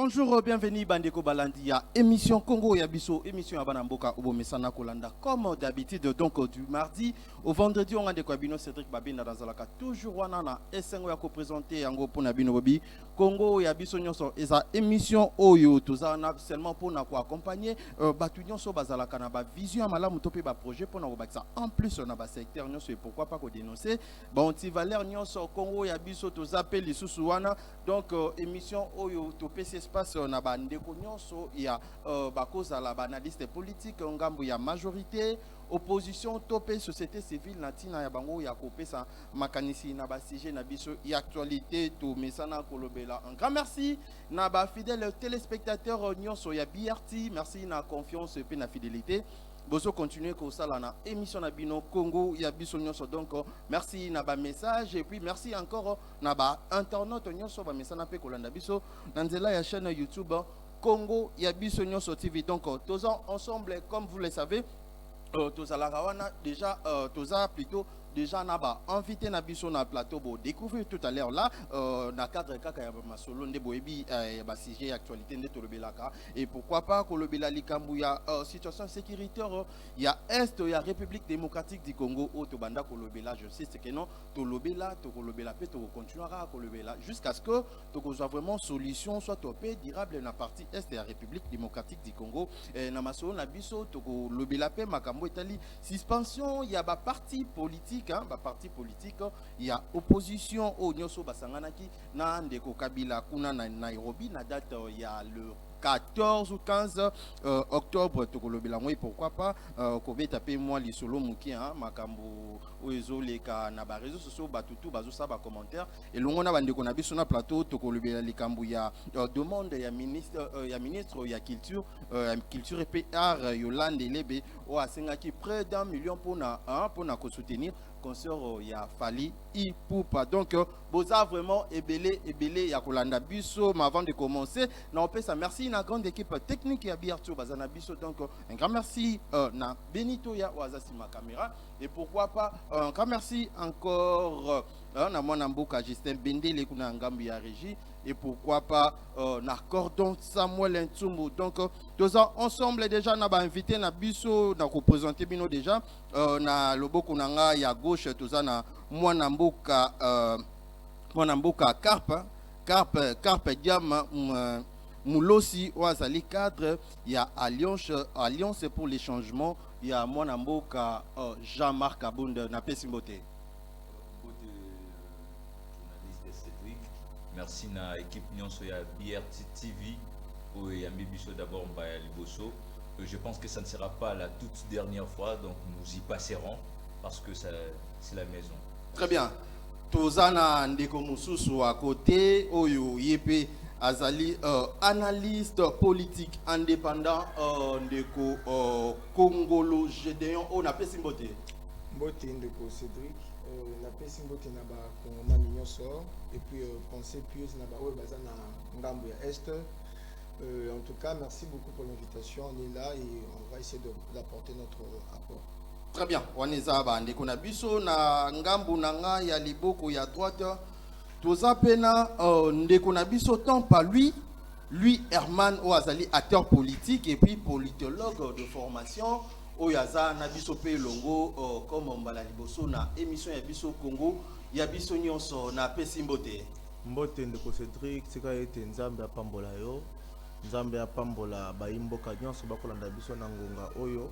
Bonjour, bienvenue Bandeko Balandi à émission Congo Yabiso, émission Abanamboka Obomesana Kolanda. Comme d'habitude, donc du mardi au vendredi, on a des Kwabino Cédric Babina dans Zalaka. Toujours Wanana, SNO Yako présenté en gros pour Nabino Bobi. Congo Yabiso Nyonso, et sa émission Oyo, tout ça, seulement pour nous accompagner. Batunion so Bazalaka, na ba vision, Malam Topé, ba projet pour nous ça. En plus, on a ba secteur Nyonso et pourquoi pas qu'on dénoncer. Bon, ti Valère Nyonso, Congo Yabiso, tout ça, appelle les Sousouana. Donc, émission Oyo, Topé, espace na bandeko nyonso ya bakoza la banaliste politique ngambo ya majorité opposition topé société civile natina ya bango ya kopesa makanisi na ba sujet na biso ya actualité to mesana kolobela. Un grand merci na ba fidèles téléspectateurs nyonso ya BRT, merci na confiance et na fidélité. Bozo continuer comme ça là na émission na bino Congo ya biso nyonso. Donc merci na ba message et puis merci encore na ba internaute nyonso ba message na pe kolanda biso na nzela ya chaîne YouTube Congo ya biso nyonso TV. Donc tous ensemble comme vous le savez tous à la rawana déjà tous plutôt déjà naba invité na biso na plateau bo découvrir tout à l'heure là na cadre kaka ya masolo nde boyebi ba sujet actualité nde tolobelaka et pourquoi pas kolobela likambu ya situation sécuritaire ya est ya République démocratique du Congo au to banda kolobela. Je sais que non tolobela to kolobela pe to continuera kolobela jusqu'à ce que to soit vraiment solution soit topé durable na partie est ya République démocratique du Congo na masolo na biso to kolobela pe makambo etali suspension ya ba parti politique. Parti politique, il y a opposition au Nyoso Basanganaki, na ndeko Kabila kuna na Nairobi, na date il y a le 14 ou 15 octobre tokolobelangoi pourquoi pas kobe taper moi li solo muki makambo oezo leka na ba réseaux sociaux batutu bazo sa ba commentaire et longona bandeko na biso na plateau tokolobela likambu ya demande ya ministre ya culture et PR Yolande Lebe o asengaki près d'1 million pour na ko soutenir concert ya Fali Ipupa. Donc boza vraiment ebele ya kolanda biso. Mais avant de commencer na on ça merci na grande équipe technique ya Biartio bazana biso. Donc un grand merci na Benito ya Wazasi ma caméra et pourquoi pas un grand merci encore na mwana mboka Justin Bendele kuna ngambi ya régie et pourquoi pas na Cordon Samuel Ntsumbu. Donc tous ensemble déjà na ba invité na biso na ko présenter bino déjà na loboko nanga ya gauche tous na mwana mboka Carpe Diam Moulosi Oazali cadre ya Alliance pour les changements ya mwana mboka Jean-Marc Abunde na Pesimbote. Merci na équipe nyonso ya BRT TV ou ya Mbibiso d'abord mbaya liboso. Je pense que ça ne sera pas la toute dernière fois, donc nous y passerons parce que c'est la maison. Très bien. Tozana ndeko mususu à côté oyo yepe azali analyste politique indépendant ndeko Congolo Gédéon on appelle Simbote. Mbote ndeko Cédric na pesi mbote na ba Congolais nyonso et puis penser plus na ba oyo bazana ngambo ya est. En tout cas, merci beaucoup pour l'invitation. On est là et on va essayer d'apporter notre apport. Très bien. On est là. Ndeko na biso na ngambu nanga ya liboko ya droite. Toza pena ndeko na biso tant pas lui Herman Oazali acteur politique et puis politologue de formation. Oyaza na biso pe longo comme mbala liboso na émission ya biso Congo ya biso nyonso na Pesimbote. Mbote ndeko Cédric tika ete nzambe apambola yo. Nzambe apambola baimboka nyonso bakolanda biso na ngonga oyo.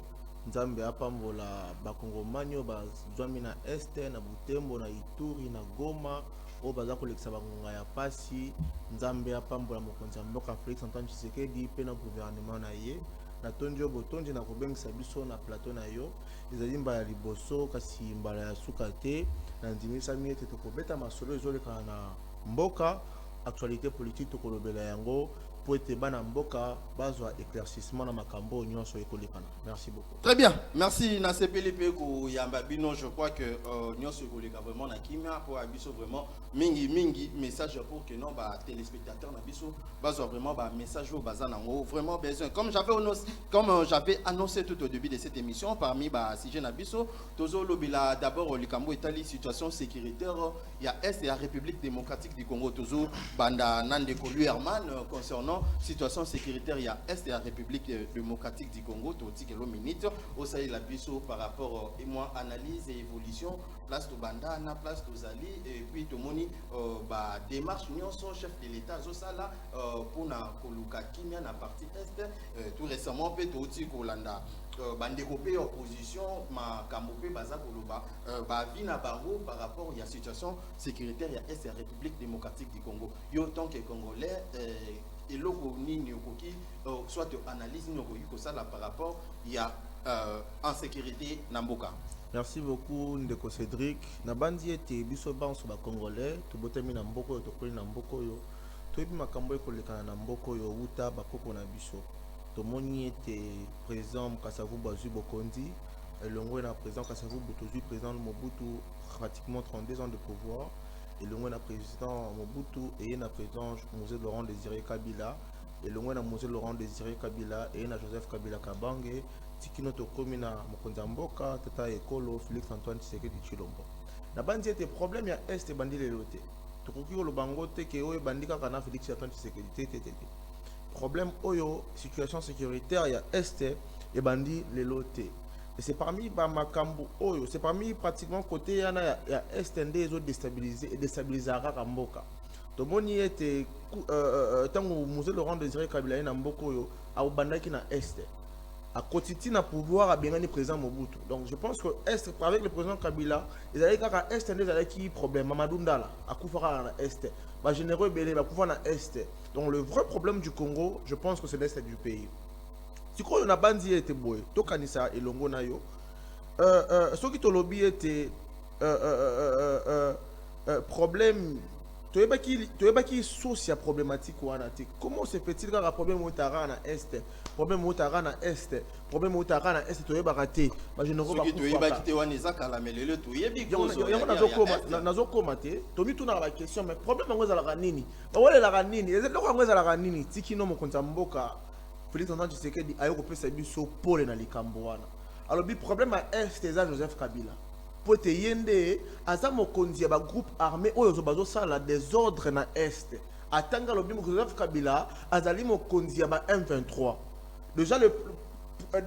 Nzambe apambola bakongomani oyo bazwami na este na Butembo na Ituri na Goma oyo baza kolekisa bangonga ya pasi. Nzambe apambola mokonzi ya mboka Félix Antoine Tshisekedi pe na gouvernement na ye na tondi botondi na kobengisa biso na plateau na yo ezali mbala ya liboso kasi mbala ya suka te na ndimisa miete tokobeta masolo ezoleka na mboka actualité politique tokolobela yango pour être bana mboka bazwa éclaircissement na makambo nyonso ekolekana. Merci beaucoup. Très bien, merci na CPLP ko yamba bino. Je crois que nyonso ekoleka vraiment na kimia pour abiso vraiment mingi message pour que non ba téléspectateurs na biso bazwa vraiment ba message au bazana ngo vraiment besoin comme j'avais annoncé tout au début de cette émission parmi ba sujet na biso tozo lobila d'abord likambo etali situation sécuritaire ya est et la République démocratique du Congo tozo banda nande ko lui Herman concernant concernant situation sécuritaire il y a est et la République démocratique du Congo tout dit que l'eau minute au sein la biso par rapport et moi analyse et évolution place de banda na place de zali et puis tout moni bah démarche nyonso chef de l'état zo sala pour na koluka kimia na partie est tout récemment pe tout dit kolanda bandeko pe opposition ma kambope baza koloba ba vina bango par rapport à la situation sécuritaire il y a est la République démocratique du Congo yo tant que congolais et loko nini okoki soit analyse ni okoki ko sala par rapport il y a en sécurité na mboka. Merci beaucoup Ndeko Cédric. Na bandi ete biso banso ba congolais to botemi na mboko to koli na mboko yo. To ebi makambo ekolekana na mboko yo uta bakoko na biso. To moni ete président Kasavu Bazui Bokondi elongo na président Kasavu Botozu président Mobutu pratiquement 32 ans de pouvoir elongo na président Mobutu et na président Mosé Laurent Désiré Kabila elongo na Mosé Laurent Désiré Kabila et na Joseph Kabila Kabange tikino to komina mokonza mboka tata ekolo Félix Antoine Tshisekedi Tshilombo na bandi ete problème ya est bandi lelote to koki ko lobango te ke oyo bandika kana Félix Antoine Tshisekedi te problème oyo situation sécuritaire ya est et bandi lelote et c'est parmi ba makambo oyo c'est parmi pratiquement côté yana ya est ndé zo déstabiliser et déstabilisera kamboka to moni ete tango Mosé Laurent Désiré Kabila na mboko oyo a bandaki na est à quotidien na pouvoir à bien président Mobutu. Donc je pense que est avec le président Kabila, ils avaient qu'à est des qui problème Mamadou Ndala à Koufara na est, ba généraux belé ba Koufara na est. Donc le vrai problème du Congo, je pense que c'est l'est du pays. Si quoi on a bandi était boy, to kanisa et longo na yo. Ce qui to lobby était problème tu es qui source ya problématique ou anatique. Comment se fait-il qu'il y a un problème au Tara na est, problème au Tara na est, problème au Tara na est tu es baraté. Bah je ne vois pas. Tu es baraté ou anezaka la melele tu es biko. Nazo komate. Tomi tu na la question mais problème ngo za la ranini. Ba wale la ranini. Ezelo ngo za la ranini. Tikino mo konta mboka. Félix Antoine Tshisekedi ayo ko pesa biso pole na likambo wana. Alors bi problème à est eza Joseph Kabila. Pote yende azamo konzi ba groupe armé oyo bazo sala des ordres na est atanga lobi Joseph Kabila azali mo konzi ba M23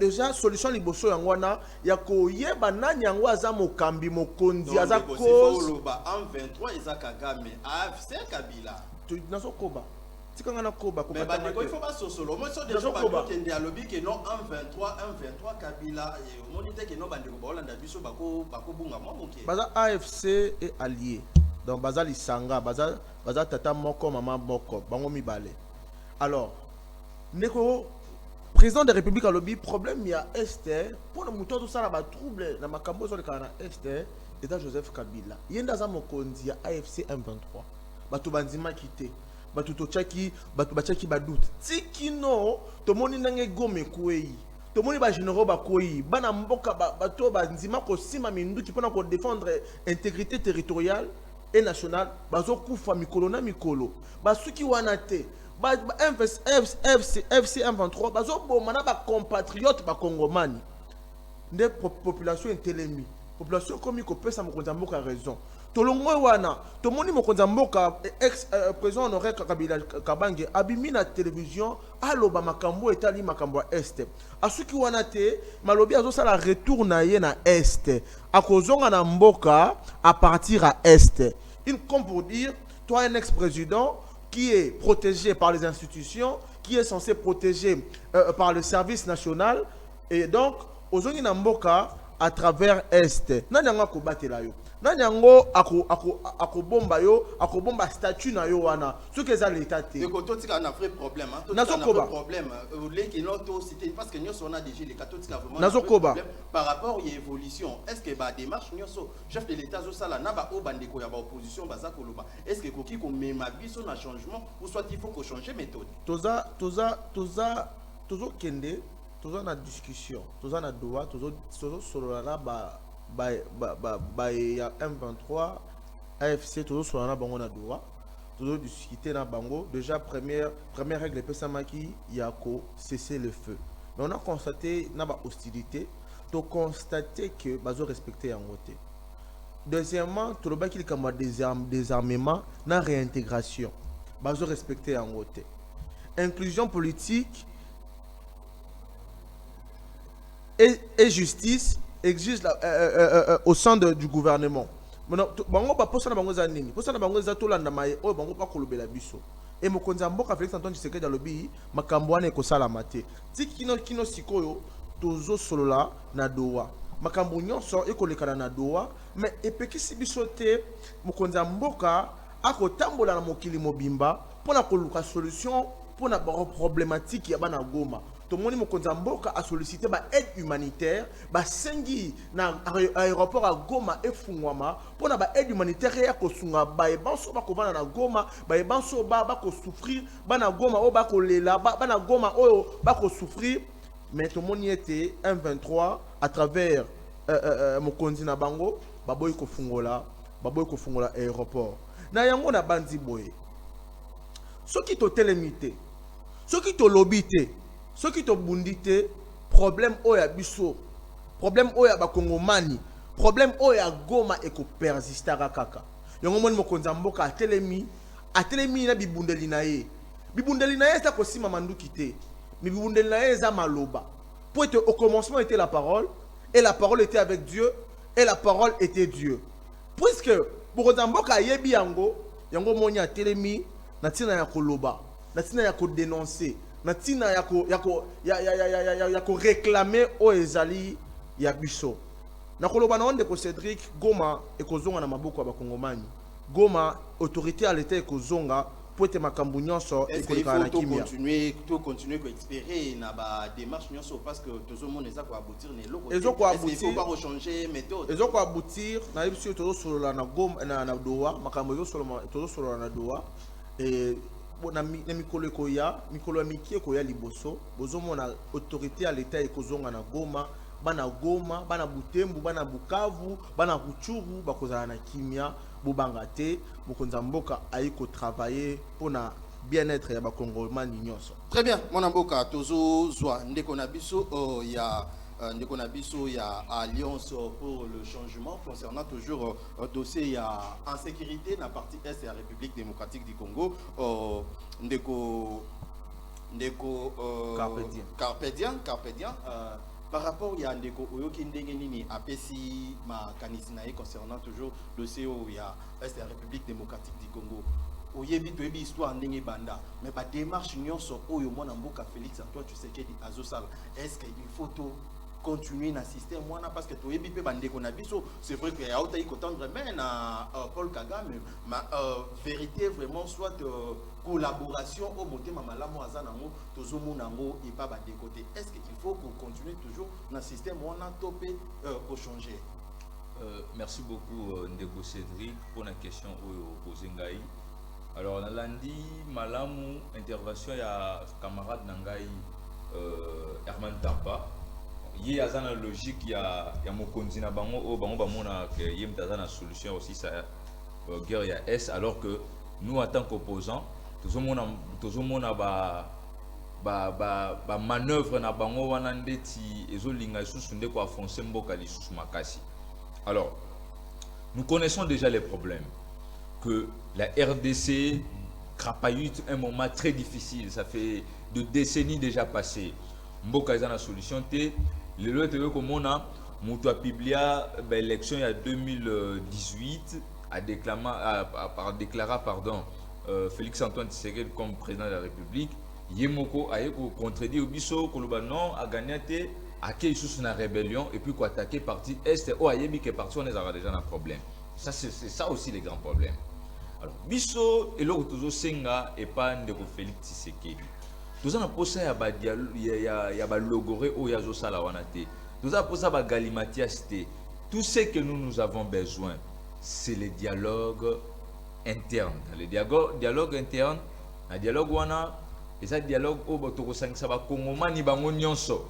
déjà solution liboso yangwana ya koyeba nani yango azamo kambi mo konzi aza cause ba M23 eza Kagame AFC Kabila tu nazo koba tikanga na koba ko mais il faut pas sosolo moi so déjà ba kende ya lobi ke non M23 Kabila et monite ke non bande ko bolanda biso bako bunga mo moké baza AFC et allié donc baza lisanga baza tata moko mama moko bango mibale alors ndeko président de la République a lobby problème ya est pour le mouton tout ça là ba trouble na makambo so le kana est et Joseph Kabila yenda za mokonzi ya AFC M23 bato banzima kité batu tochaki batu bachaki badoute tikino tomoni nange gome kwei tomoni ba généraux ba kwei bana mboka bato banzima ko sima minduki pona ko défendre intégrité territoriale et nationale bazo kufa mikolo na mikolo basuki wana te ba FC M23 bazo bomana ba compatriotes ba congomani nde population intelemi population comme ko pesa mokonza mboka raison tolongo wana tomoni mokonza mboka ex président honoraire Kabila Kabange abimi na télévision aloba makambo etali makambo est asuki wana te malobi azosala retour na ye na est akozonga na mboka à partir à est comme pour dire toi un ex-président qui est protégé par les institutions qui est censé protéger par le service national et donc ozongi na mboka à travers est nani anga ko batela yo nani yango akobomba yo akobomba statut na yo wana ce que ça l'état té et quand tu as un vrai problème hein nazo koba problème les qui n'ont tout cité parce que nous on a déjà les catholiques vraiment nazo koba par rapport à l'évolution est-ce que ba démarche nyonso chef de l'état zo sala na ba obandeko ya ba opposition baza koloba est-ce que koki ko mema biso na changement ou soit il faut ko changer méthode toza kende toza na discussion toza na droit tozo solo na ba ya M23 AFC tozo solo na bango na droit tozo discuter na bango déjà première règle pesamaki yako cesser le feu mais on a constaté na ba hostilité to constater que bazo respecter yango te deuxièmement to loba ki likamba désarmement na réintégration bazo respecter yango te inclusion politique et justice existe au sein du gouvernement. Maintenant, bango ba posa na bango za nini? Posa na bango za tolanda mai o bango pa kolobela biso. Et mokonzi mboka Félix Antoine Tshisekedi alobi makambo wana ekosala mate. Tiki kino sikoyo tozo solola na doa. Makambo nyonso ekolekana na doa, mais epekisi biso te mokonzi mboka akotambola na mokili mobimba pona koluka solution pona ba problématique ya bana Goma. Tout le monde a sollicité l'aide humanitaire, sengi na aéroport à Goma et Fungwama pour na aide humanitaire ya kosunga banso ba kovana na Goma, banso ba ko souffrir, bana Goma o ba ko lela, bana Goma o ba ko souffrir, mais tout le monde était M23 à travers mokonzi na bango, baboy ko fungola aéroport. Na yango na bandi boye. Ce qui to telemité, ce qui to lobité. Ce qui te bundite, problème oya biso, problème oya bakongomani, problème oya Goma eko persistara kaka. Yongo moni mokonza mboka atelemi na bibundeli na ye. Bibundeli na ye za kosima manduki te. Mais bibundeli na ye za maloba. Pour être au commencement était la parole, et la parole était avec Dieu, et la parole était Dieu. Puisque mokonza mboka yebi yango moni atelemi na tina ya koloba, na tina ya ko dénoncer. Natina yako réclamer o ezali ya biso. Na koloba na onde ko Cédric Goma ekozonga na maboko ya bakongomani. Goma autorité à l'état ekozonga pour te makambu nyonso ekoleka na kimia. Est-ce qu'il faut continuer ko espérer na ba démarche nyonso parce que tozo mona eza ko aboutir ne loko. Ezo ko aboutir. Est-ce qu'il faut pas changer méthode? Ezo ko aboutir na biso tozo solola na Goma na Doha, makambu tozo solola na Doha et na mikolo ekoya mikolo ya miki ekoya liboso bozomona autorité à l'état ekozonga na Goma bana Butembo bana Bukavu bana Ruchuru bakozala na kimia bobanga te mokonza mboka aiko travailler pona bien-être ya bakongomani nyonso. Très bien, mon mboka tozo zwa ndeko na biso il y a Alliance pour le changement concernant toujours dossier en sécurité dans la partie Est de la République démocratique du Congo. Carpe diem. Par rapport à Ndeko Oyoki Ndengenini APC ma kanisinae concernant toujours dossier où il y a Est de la République démocratique du Congo. Oyebi toyebi histoire ndenge banda mais ba démarche nyonso oyo mwana mboka Félix Antoine Tshisekedi azosala est-ce qu'il faut continuer dans le système parce que toyebi pe bandeko na biso c'est vrai que ya auta ikotendre mais na Paul Kagame ma vérité vraiment soit collaboration au motema malamu azanango tozomona ngo et pas de côté. Est-ce qu'il faut continuer toujours dans le système wana topé au changer? Merci beaucoup Ndeko Cédric pour la question posée ngai. Alors, on a lundi, malamu intervention il y a camarade Nangai Herman Tampa. Il y a une logique, il y a mokonzi na bango o bango bamona que yem tazana solution aussi ça guerre ya S alors que nous en tant qu'opposants tous mona ba manœuvre na bango wana ndeti ezolinga isusu ndeko afoncer mboka lisusu makasi. Alors, nous connaissons déjà les problèmes. Que la RDC crapahute un moment très difficile, ça fait de décennies déjà passé. Mboka est la solution. Le lot est comme on a publié l'élection il y a 2018 a déclaré Félix Antoine Tshisekedi comme président de la République. Yemoko a contredit Obiso Kolobano a gagné à qui sous une rébellion et puis quoi attaquer parti Est ou Ayebi qui est parti on est déjà un problème. Ça c'est ça aussi les grands problèmes. Alors, biso et l'autre toujours senga et pas ndeko Félix Tshisekedi. Tout ça na posa ya ba ya ba logoré ou ya zo sala wanate. Tout ça posa ba galimatias te. Tout ce que nous avons besoin, c'est le dialogue interne. Le dialogue interne, le dialogue wana, et ça dialogue au botoko sangisa ba kongomani bango nyonso.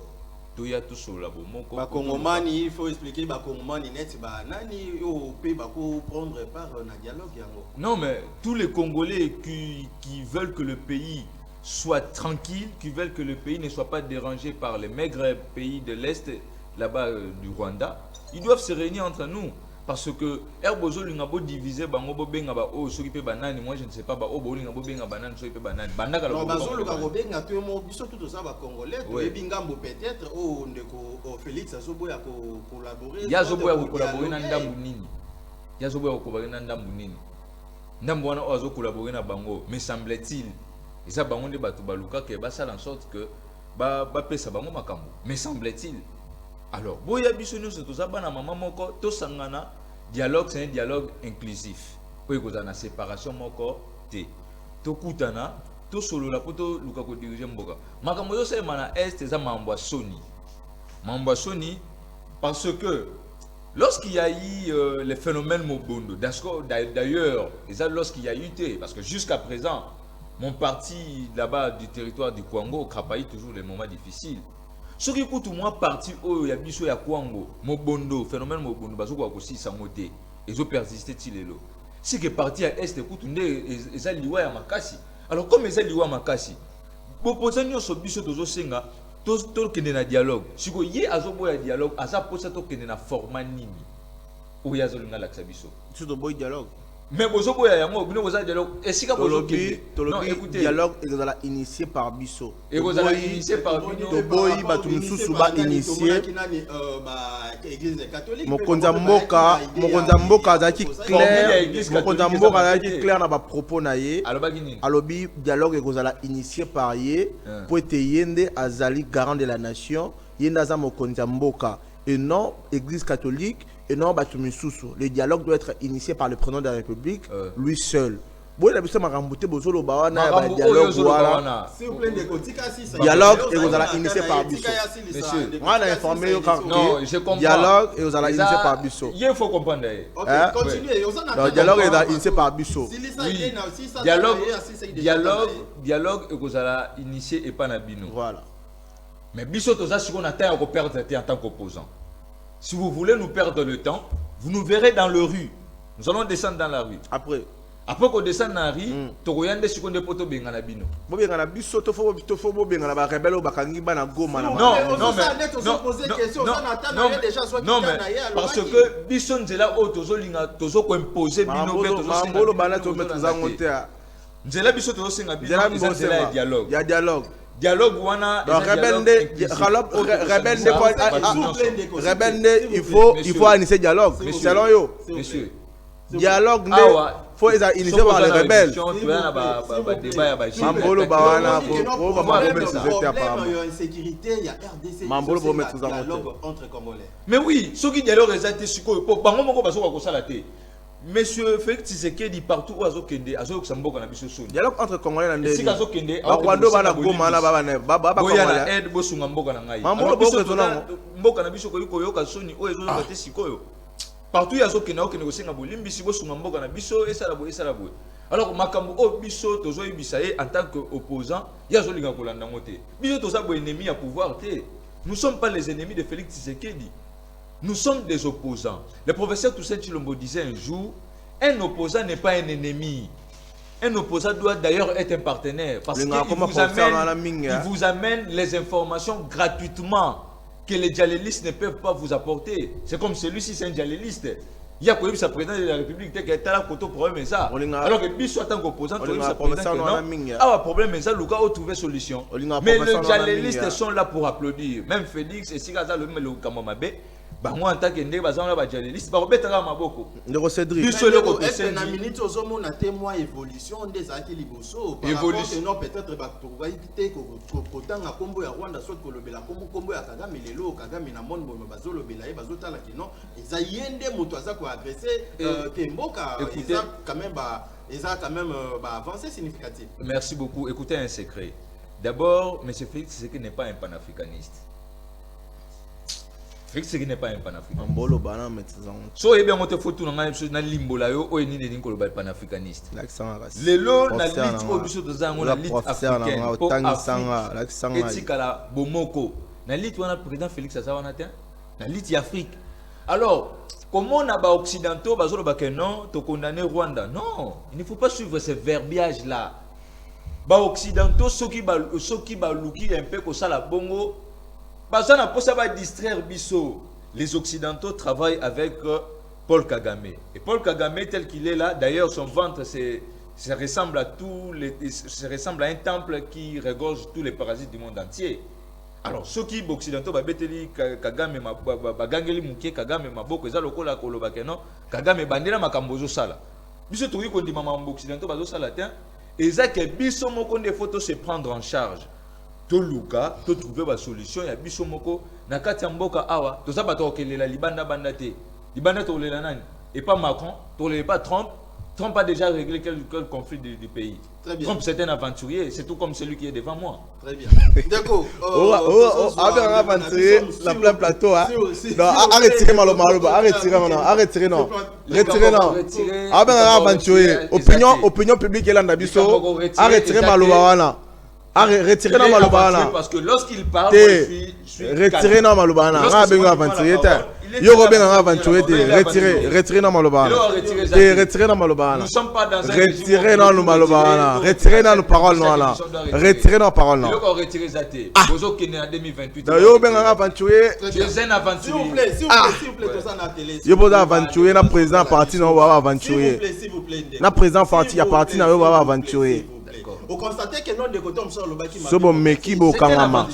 Bakongomani, il faut expliquer Bakongomani net ba nani au pays bako prendre part dans le dialogue yango. Non mais tous les Congolais qui veulent que le pays soit tranquille, qui veulent que le pays ne soit pas dérangé par les maigres pays de l'Est là-bas du Rwanda, ils doivent se réunir entre nous. parce que herbozo lingabo diviser bango bo benga ba o soki pe banani, moi je ne sais pas ba o bo lingabo benga banani soki pe banani bandaka non bazo luka ko benga to mo biso tout ça ba congolais to ebi ngambo peut-être o ndeko o Félix azoboya ko collaborer ya zoboya ko collaborer na ndambu nini ya zoboya ko collaborer na ndambu nini ndambu wana o azo collaborer na bango mais semble-t-il eza bango nde bato baluka ke basala en sorte que ba pesa bango makambo mais semble-t-il. Alors, boya biso nyonso toza bana mama moko to sangana dialogue, c'est un dialogue inclusif. Po ekoza na séparation moko te. To kutana to solola po to luka ko diriger mboka. Makambo yo se mana est eza mambo soni. Mambo soni parce que lorsqu'il y a eu les phénomènes Mobondo, d'ailleurs, lorsqu'il y a eu parce que jusqu'à présent mon parti là-bas du territoire du Congo crapaille toujours les moments difficiles. Ce qui coûte moi parti où il y a biso ya Congo, Mobondo, phénomène Mobondo, bazo ko aussi sangote, ils ont persisté tilelo. Si que parti à est coûte ndé eza liwa ya makasi. Alors comme eza liwa makasi, bopoza nyonso biso tozo senga to kende na dialogue. Siko ye azobo ya dialogue, asa posa to kende na format nini. Ou ya zolinga laksa biso. Sur de boy dialogue. Mais bozobo ya yango bino boza dialogue. Est-ce que Tolobi dialogue est initié par biso. Et vous allez initié par bino. Toboyi batu mususu ba initié. Mokonza mboka azaki clair. Mokonza mboka azaki clair na ba propos na ye. Alobi dialogue est initié par ye pour être yende azali garant de la nation. Yenda za mokonza mboka et non église catholique. Et non, le dialogue doit être initié par le président de la République, lui seul. Bon, la personne m'a rembouté, dialogue dialogue et vous allez initier par Bisso. Monsieur, moi, on a informé non, je comprends. Dialogue et vous allez initier par Bisso. Il faut comprendre. Ok, continuez. Le dialogue est initié par Bisso. Oui. Dialogue et vous allez initier et pas Nabino. Voilà. Mais Bisso, tout ça, c'est qu'on attend à perdre en tant qu'opposant. Si vous voulez nous perdre le temps, vous nous verrez dans la rue. Nous allons descendre dans la rue. Après qu'on descende dans la rue, tu regardes ce qu'on est pour te benga na bino. Non, mais parce que biso nzela o tozo linga tozo ko imposer bino be tozo nzela biso tozo senga bino nzela dialogue. Il y a dialogue. Dialogue wana rebelle il faut initier dialogue selon yo monsieur dialogue faut initier par les rebelles Mambolo bawana Mambolo pour mettre dialogue entre congolais. Mais oui, ce qui dialogue est siko po bango moko baso ko sala te. Monsieur Félix Tshisekedi partout où azokende azokusamboka na biso soni. Dialogue entre congolais na ndenge. Si azokende Rwanda bana goma na baba congolais aide bosunga mboka na ngai. Mambolo boko tona mboka na biso ko yoka soni o ezo te sikoyo. Partout azokende okende kosenga bolimbi si bosunga mboka na biso esala bo. Alors makambo o biso tozo yibisa ye en tant que opposant ya zolinga kolanda ngote. Biso toza bo ennemi à pouvoir te. Nous sommes pas les ennemis de Félix Tshisekedi. Nous sommes des opposants. Le professeur Toussaint Tshilombo disait un jour, un opposant n'est pas un ennemi. Un opposant doit d'ailleurs être un partenaire parce qu'il vous amène les informations gratuitement que les dialélistes ne peuvent pas vous apporter. C'est comme celui-ci, c'est un dialéliste. Il y a quoi sa président de la République qui est là pour problème ça. Alors que bis soit en opposant, problème ça, le gars a trouvé solution. Mais les dialélistes sont là pour applaudir. Même Félix et Sigaza le Kamamabe. Moi en tant que ndé bazana ba journaliste ba obetaka maboko ndeko Cédric biso le ko c'est na minute ozomo na témoin évolution des aki liboso par rapport non peut-être ba to va éviter ko tanga kombo ya Rwanda soit ko lobela kombo ya Kagame lelo Kagame na monde bo bazolobela e bazotala ki non eza yende moto aza ko agresser Temboka eza quand même avancé significatif. Merci beaucoup. Écoutez un secret. D'abord, M. Félix Tshisekedi n'est pas un panafricaniste. Félix Tshisekedi n'est pas un panafricaniste. Mbolo bana metizan. So e bien on te photo na chose na limbola yo o ni ni ko le panafricaniste. Lelo na lit o biso to zango na lit africaine. Tangisanga l'accent. Etikala bomoko. Na lit wana président Félix Azawana ten. Na lit Afrique. Alors, comment on a ba occidentaux bazolo ba que non, to condamner Rwanda. Non, il ne faut pas suivre ce verbiage là. Ba occidentaux soki ba luki un peu ko sala bongo. Bazana pour ça va distraire biso. Les occidentaux travaillent avec Paul Kagame. Et Paul Kagame, tel qu'il est là, d'ailleurs, son ventre, ça ressemble à un temple qui regorge tous les parasites du monde entier. Alors, ceux qui occidentaux babeteli Kagame bagangeli mukie Kagame maboko eza lokola koloba keno Kagame bandela makambozo sala. Biso toki ko ndima mambo occidentaux bazo sala tiens eza ke biso moko nde faut se prendre en charge. To luka to trouver ba solution ya biso moko na kati ya mboka awa to za bato okelela libanda banda te. Libanda to lela nani et pas Macron, to lela pas Trump. Trump a déjà réglé quel conflit du pays. Très bien. Trump c'est un aventurier, c'est tout comme celui qui est devant moi. Très bien. D'accord. La plein plateau, hein. Non, arrêtez Maloba, arrêtez non. Retirez non. Aventurier. Opinion publique est là, Nabiso. Arrêtez Maloba. Retirez non Maloba. Parce que lorsqu'il parle, je suis retirez non Maloba. Aventurier. Yo Robin aventurier, retirez non Maloba. Retirez non Maloba. Nous ne sommes pas dans un retirez non Maloba. Retirez non parole non là. Retirez non parole non. Retirez Zate. Bozo qui est né en 2028. Yo Robin aventurier. Tu es un aventurier. S'il vous plaît, tout ça na télé. Yo Bozo aventurier na président parti non va aventurier. S'il vous plaît. Na président parti ya parti na yo va aventurier. Vous constatez que non de côté on sort le baki. Sobo mekibo kangama.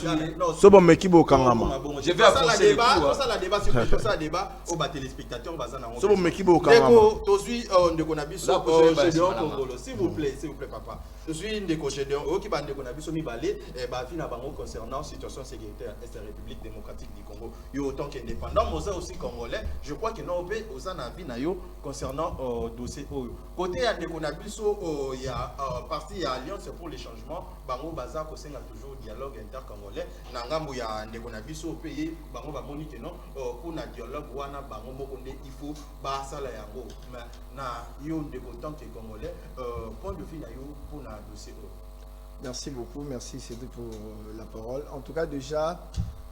Sobo mekibo kangama. Je vais approcher le coup. Ça la débat sur tout ça débat au bas téléspectateurs bazana. Sobo mekibo kangama. Deko tozui ndeko na biso Gédéon Kongolo. S'il vous plaît papa. Je suis ndeko Gédéon o ki ba ndeko na biso mibale ba vi na bango concernant situation sécuritaire est la République démocratique du Congo. Yo autant qu'indépendant moza aussi congolais. Je crois que non pe oza na vi na yo concernant dossier oyo. Côté ya ndeko na biso il y a parti ya Alliance pour les changements bango baza ko senga toujours dialogue intercongolais na ngambo ya ndeko na biso pays bango ba moni que non pour na dialogue wana bango moko nde il faut ba sala yango na yo ndeko tant que congolais point de vue na yo pour na dossier. Merci beaucoup, merci Cédric pour la parole. En tout cas déjà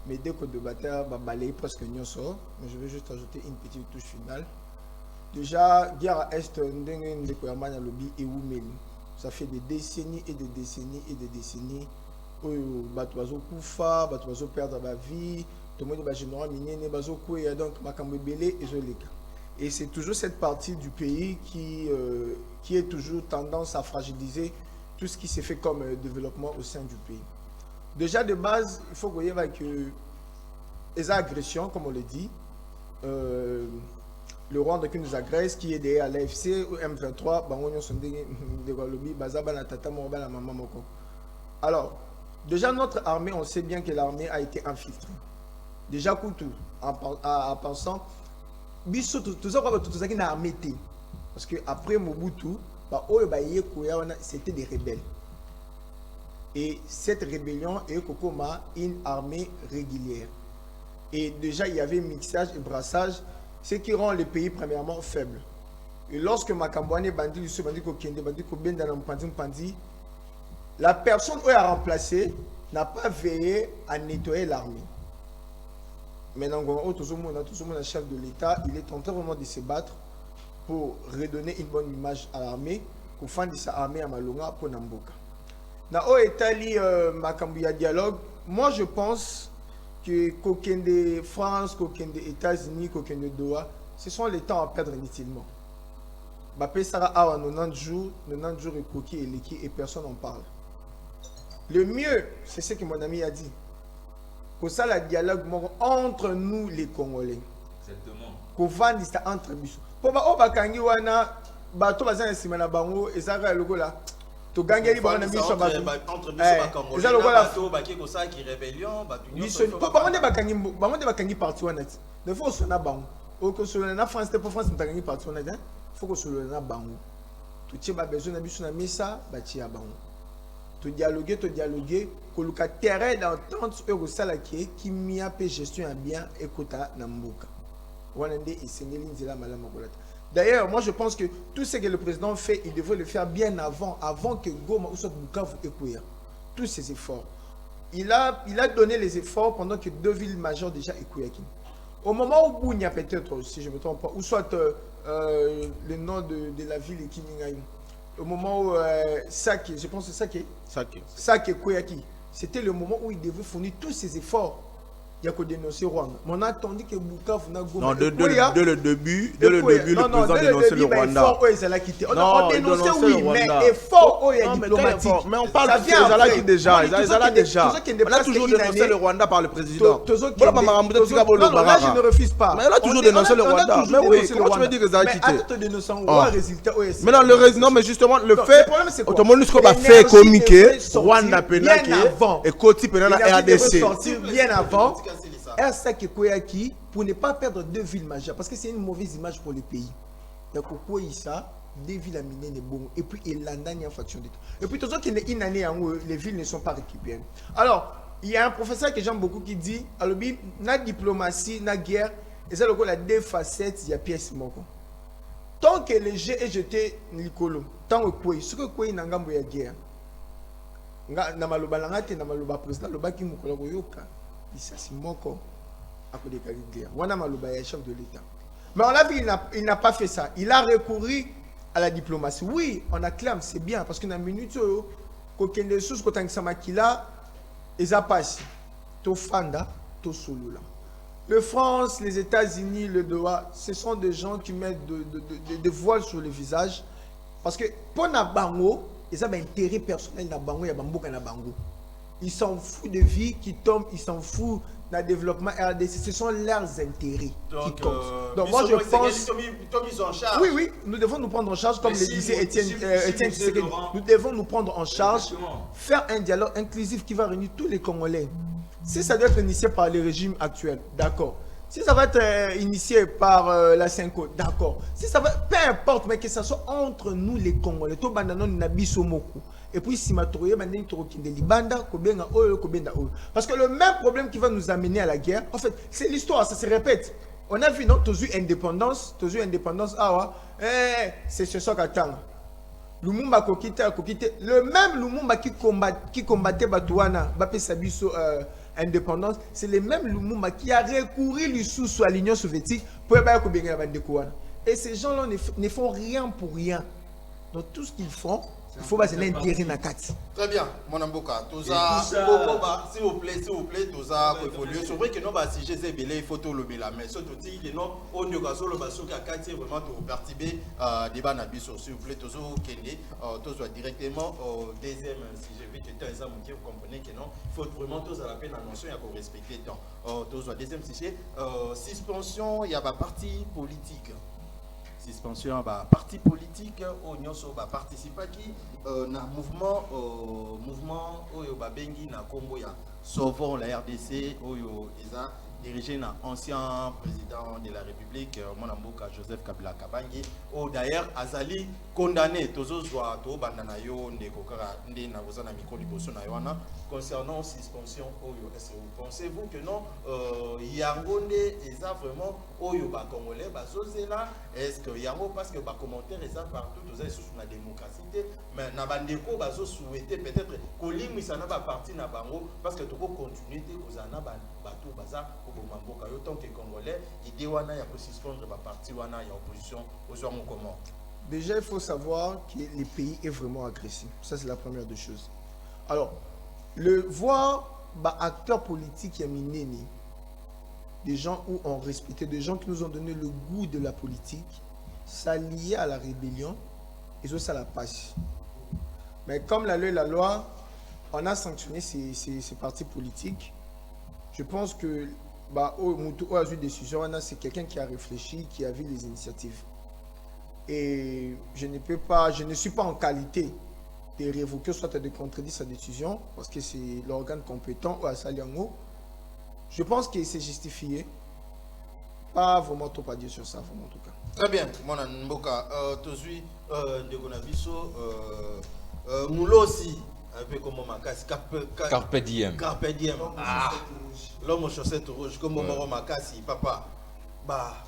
mes deux co-débatteurs balayé presque nyonso, mais je vais juste ajouter une petite touche finale. Déjà guerre à est ndenge ndeko ya manya lobby et Woumeli. Ça fait des décennies et des décennies et des décennies où bato bazo kufa, bato bazo perdre la vie, tout le monde ba général minene bazo kouya donc makambo belé et zoleka. Et c'est toujours cette partie du pays qui est toujours tendance à fragiliser tout ce qui s'est fait comme développement au sein du pays. Déjà de base, il faut voyez que les agressions, comme on le dit, le Rwanda qui nous agresse, qui est derrière l'AFC ou M23, alors, déjà notre armée, on sait bien que l'armée a été infiltrée. Déjà, en pensant, tout ça, parce qu'après Mobutu, c'était des rebelles. Et cette rébellion est une armée régulière. Et déjà, il y avait mixage et brassage, ce qui rend le pays premièrement faible. Et lorsque Makambouane Bandi, la personne qui a remplacé n'a pas veillé à nettoyer l'armée. Maintenant, tout le monde, chef de l'État, il est en train vraiment de se battre pour redonner une bonne image à l'armée, pour faire de sa armée à Malonga pour Namboka. Dans l'Italie, Makambouya dialogue, moi je pense que Kokende France, Kokende États-Unis, Kokende Doha, ce sont les temps à perdre inutilement. Bapé Sarah a 90 jours et Koki et Leki et personne n'en parle. Le mieux, c'est ce que mon ami a dit. Que ça, le dialogue entre nous les Congolais. Exactement. Qu'on vende ça entre nous. Pour ba obakangi wana bato bazana simana bango ezaka logo là. To gangeli bana biso ba entre biso Congolais. Ezaka logo là to baki ko ça qui rébellion ba tout biso. Pour ba monde bakangi parti wana. De faut sona bango. O ko sona na France pour France bakangi parti wana. Faut que sona na bango. To tie ba besoin na biso na misa ba tie bango. To dialoguer que le terrain d'entente eurosala qui m'y a fait gestion à bien écouta namboka. D'ailleurs, moi je pense que tout ce que le président fait, il devrait le faire bien avant que Goma ou soit Bukavu et Kouya. Tous ces efforts. Il a donné les efforts pendant que deux villes majeures déjà écouyakin. Au moment où Bounia peut-être, si je ne me trompe pas, ou soit le nom de la ville Kiningaï. Au moment où Sake, je pense que Sake Koyaki, c'était le moment où il devait fournir tous ses efforts il y a que dénoncer Rwanda. Mais on a attendu que Bukavu n'a Non, dès le début, le président dénonçait le Rwanda. On dénonçait, oui, mais effort, il y a diplomatique. Mais on parle de Zalaki déjà. On a toujours dénoncé le Rwanda par le président. Non, là, je ne refuse pas. Mais on a toujours dénoncé le Rwanda. Mais oui, comment tu veux dire que Zalaki Mais attends, dénonçant le résultat. Mais non, non, mais justement, le fait, tout le monde a fait communiquer Rwanda Penaki et Koti Penana RDC. Bien avant. RSA Koyaki pour ne pas perdre deux villes majeures parce que c'est une mauvaise image pour le pays. Il y a Kokoïsa, deux villes à miner les bons et puis il y a une faction d'état. Et puis toujours qu'il y a une année où les villes ne sont pas récupérées. Alors, il y a un professeur que j'aime beaucoup qui dit alobi na diplomatie, na guerre, et ça le la deux facettes, il y a pièce moko. Tant que le jeu est jeté Nicolo, tant que quoi, ce que quoi il n'angambo ya guerre. Na maloba langate na maloba président loba ki mukolo koyoka. Il moko à côté de la guerre. On a maloba ya chef de l'État. Mais on l'a vu, il n'a pas fait ça. Il a recouru à la diplomatie. Oui, on acclame, c'est bien parce qu'on a une minute qu'aucun des choses qu'on a makila ils a passé. To fanda, to solo là. Le France, les États-Unis, le Doha, ce sont des gens qui mettent des voiles sur le visage parce que pour na bango, ils ont un intérêt personnel na bango ya bamboka na bango. Ils s'en foutent de vie qui tombe, ils s'en foutent d'un développement RDC. Ce sont leurs intérêts qui comptent. Donc moi je pense... Oui, oui, nous devons nous prendre en charge, comme le disait Étienne Tshisekedi. Nous devons nous prendre en charge, faire un dialogue inclusif qui va réunir tous les Congolais. Si ça doit être initié par le régime actuel, d'accord. Si ça va être initié par la Cinco, d'accord. Si ça va, peu importe, mais que ça soit entre nous les Congolais. Tout bandanon nabiso moku. Et puis si matouye bandeni torokinde libanda kobenga oyo kobenda oyo. Parce que le même problème qui va nous amener à la guerre, en fait, c'est l'histoire, ça se répète. On a vu non, toujours indépendance, ah ouais, c'est ce soir qu'attend. Lumumba kokite, le même Lumumba qui combattait Batouana, Bapé Sabiso indépendance, c'est le même Lumumba qui a recouru sous à l'Union soviétique pour kobenga bandekouana. Et ces gens-là ne font rien pour rien. Donc tout ce qu'ils font, il faut baser l'intérêt na kati. Très bien, mon amboka. Toza, s'il vous plaît, toza évoluer. C'est vrai que non, si j'ai zébélé, il faut tout le béla. Mais surtout, il non, on ne gazo le basso qui a kati vraiment pour perturber débat na biso. S'il vous plaît, tozo kende, tozo directement au deuxième. Si j'ai vu que tu as un exemple, vous comprenez que non, il faut vraiment toza la peine à notion et à respecter le temps. Tozo deuxième sujet, suspension, il y a ma partie politique. Suspension à parti politique au nyonso ba participer qui na mouvement oyo ba bengi na Congo ya sauvons la RDC oyo eza dirigé na ancien président de la République Monamboka Joseph Kabila Kabange ou d'ailleurs azali condamné tozozwa to bandana yo ndeko kaka nde na kozana micro liboso na yona concernant suspension oyo. Est-ce que vous pensez-vous que non yango nde eza vraiment oyo ba congolais ba zozela? Est-ce que yango parce que ba commentaire eza partout tozali sous la démocratie mais na bandeko ba zo souhaiter peut-être kolimisa na ba parti na bango parce que toko continuer te kozana ba bato baza ko bomamboka yo tant que congolais idée wana ya ko suspendre ba parti wana ya opposition aux hommes comment. Déjà, il faut savoir que le pays est vraiment agressif. Ça, c'est la première des choses. Alors, le voir acteurs politiques qui ont miné, des gens où on respectait, des gens qui nous ont donné le goût de la politique, ça lié à la rébellion et ça la passe. Mais comme la loi, on a sanctionné ces partis politiques. Je pense que au décision, c'est quelqu'un qui a réfléchi, qui a vu les initiatives. Et je ne suis pas en qualité de révoquer soit de contredire sa décision parce que c'est l'organe compétent ou à Saliango. Je pense que c'est justifié. Pas vraiment trop à dire sur ça, vraiment, en tout cas. Très bien, mon Mboka. Tozui de Gonabiso, Moulo aussi, un peu comme Makasi. Carpe diem. Carpe diem. L'homme aux chaussettes rouges, comme Moro Makasi, papa.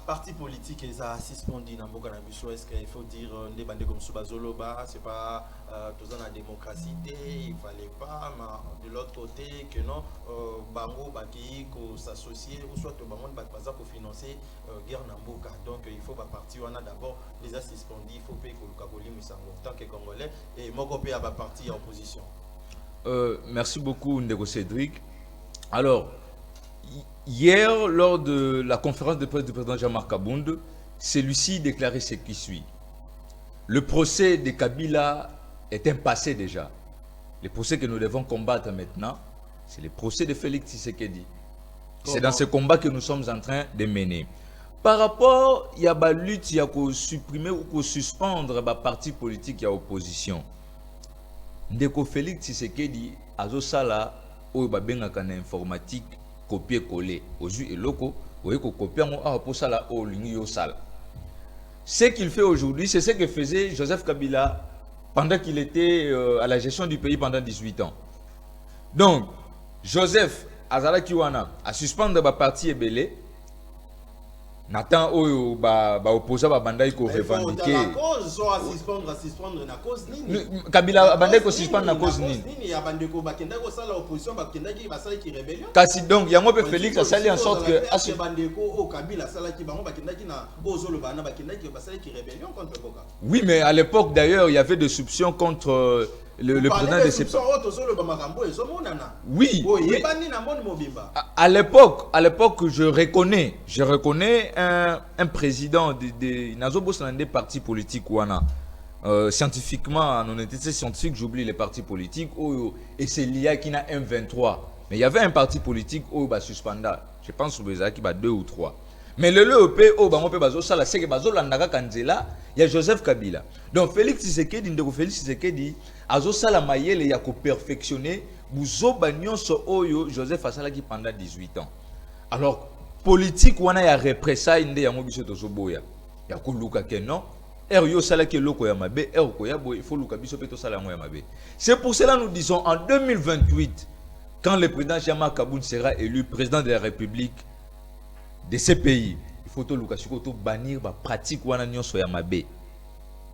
Parti politique ils a suspendu dans Mboka Nabiso. Est-ce qu'il faut dire des bandés comme Soubazolo, c'est pas tout la démocratie, il fallait pas, mais de l'autre côté que non, Bango Baki s'associer ou soit Bango Bakbaza pour financer guerre Namboka. Donc il faut pas partir, on a d'abord les a suspendus, il faut payer le Kaboli Musango tant que Congolais et Mokopé à parti en opposition. Merci beaucoup Ndego Cédric. Alors hier, lors de la conférence de presse du président Jean-Marc Kabound, celui-ci déclarait ce qui suit. Le procès de Kabila est un passé déjà. Le procès que nous devons combattre maintenant, c'est le procès de Félix Tshisekedi. C'est dans ce combat que nous sommes en train de mener. Par rapport, il y a une lutte, il y a supprimer ou suspendre le parti politique et l'opposition. Ndeko Félix Tshisekedi, azosala ou babengaka na informatique copier-coller. Aujourd'hui, et loko, ou copier pour ça là au ligne sala. Ce qu'il fait aujourd'hui, c'est ce que faisait Joseph Kabila pendant qu'il était à la gestion du pays pendant 18 ans. Donc, Joseph Azala Kiwana a suspendu le parti Ebele. Nathan Oyo opposé à Bandai ko revendiquer. La cause soit suspendre na cause nini? Kabila Bandai ko suspendre na cause nini? Nini ya bandeko bakenda ko sala opposition bakenda ki basala ki rébellion. Kasi donc yango pe Félix a sali en sorte que bandeko o Kabila sala ki bango bakenda ki na ozolo bana bakenda ki basala ki rébellion contre Boka. Oui, mais à l'époque d'ailleurs, il y avait des soupçons contre le président de ces oui, oui. À l'époque, je reconnais un président des partis politiques scientifiquement, en honnêteté scientifique, j'oublie les partis politiques et c'est l'IA qui n'a un 23. Mais il y avait un parti politique où il suspendu. Je pense qu'il y a 2 ou 3. Mais le LEP, il y a Joseph Kabila. Donc Félix Tshisekedi, azosala mayele ya ko perfectionner buzoba nyonso oyo Joseph asalaki pendant 18 ans. Alors politique wana ya représailles nde yango biso tozoboya. Ya ko luka ke non, yo salaki loko ya mabe, ko ya boy, il faut luka biso pe to sala ya mabe. C'est pour cela nous disons en 2028 quand le président Jean-Marc Kabound sera élu président de la République de ce pays, il faut to luka siko to bannir ba pratique wana nyonso ya mabe.